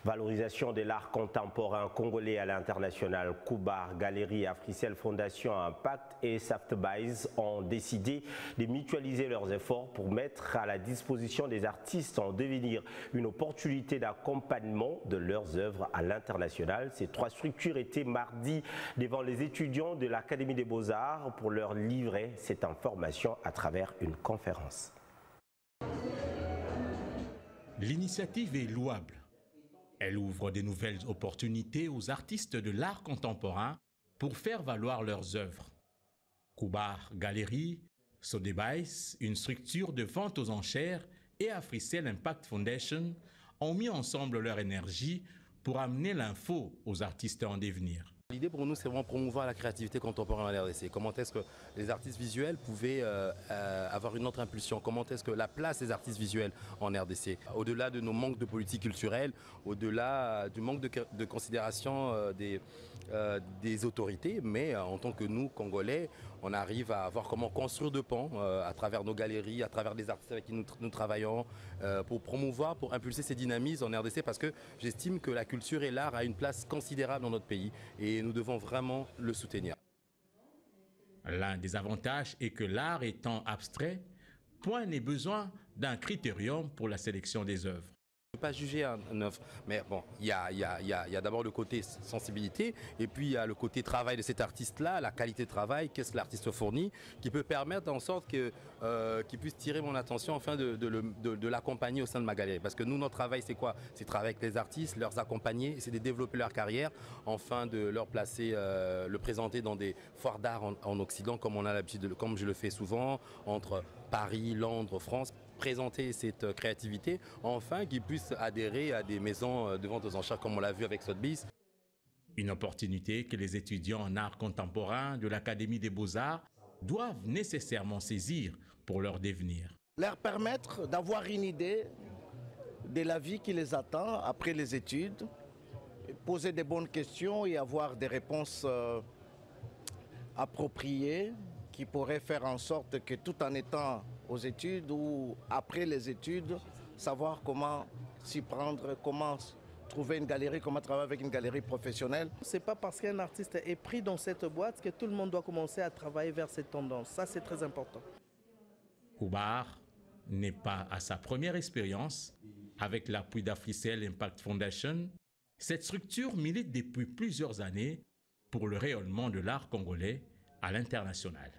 Valorisation de l'art contemporain congolais à l'international. Koubar, Galerie, Africell Fondation Impact et Saftbase ont décidé de mutualiser leurs efforts pour mettre à la disposition des artistes en devenir une opportunité d'accompagnement de leurs œuvres à l'international. Ces trois structures étaient mardi devant les étudiants de l'Académie des Beaux-Arts pour leur livrer cette information à travers une conférence. L'initiative est louable. Elle ouvre de nouvelles opportunités aux artistes de l'art contemporain pour faire valoir leurs œuvres. Koubar Galerie, Saftbase, une structure de vente aux enchères, et Africell Impact Foundation ont mis ensemble leur énergie pour amener l'info aux artistes en devenir. L'idée pour nous, c'est vraiment promouvoir la créativité contemporaine en RDC. Comment est-ce que les artistes visuels pouvaient avoir une autre impulsion? Comment est-ce que la place des artistes visuels en RDC, au-delà de nos manques de politique culturelle, au-delà du manque de considération des autorités, mais en tant que nous, Congolais, on arrive à voir comment construire de pans à travers nos galeries, à travers les artistes avec qui nous travaillons, pour promouvoir, pour impulser ces dynamismes en RDC, parce que j'estime que la culture et l'art a une place considérable dans notre pays et nous devons vraiment le soutenir. L'un des avantages est que l'art étant abstrait, point n'est besoin d'un critérium pour la sélection des œuvres. Je ne peux pas juger un œuvre, mais bon, il y a d'abord le côté sensibilité et puis il y a le côté travail de cet artiste-là, la qualité de travail, qu'est-ce que l'artiste fournit, qui peut permettre en sorte qu'il puisse tirer mon attention afin de l'accompagner au sein de ma galerie. Parce que nous, notre travail, c'est quoi? C'est travailler avec les artistes, leur accompagner, c'est de développer leur carrière, afin de leur placer, le présenter dans des foires d'art en Occident, comme on a l'habitude, comme je le fais souvent, entre Paris, Londres, France. Présenter cette créativité, enfin qu'ils puissent adhérer à des maisons de vente aux enchères comme on l'a vu avec Saftbase. Une opportunité que les étudiants en art contemporain de l'Académie des Beaux-Arts doivent nécessairement saisir pour leur devenir. Leur permettre d'avoir une idée de la vie qui les attend après les études, poser des bonnes questions et avoir des réponses appropriées qui pourraient faire en sorte que tout en étant aux études ou après les études, savoir comment s'y prendre, comment trouver une galerie, comment travailler avec une galerie professionnelle. Ce n'est pas parce qu'un artiste est pris dans cette boîte que tout le monde doit commencer à travailler vers cette tendance. Ça, c'est très important. Koubar n'est pas à sa première expérience. Avec l'appui d'Africell Impact Foundation, cette structure milite depuis plusieurs années pour le rayonnement de l'art congolais à l'international.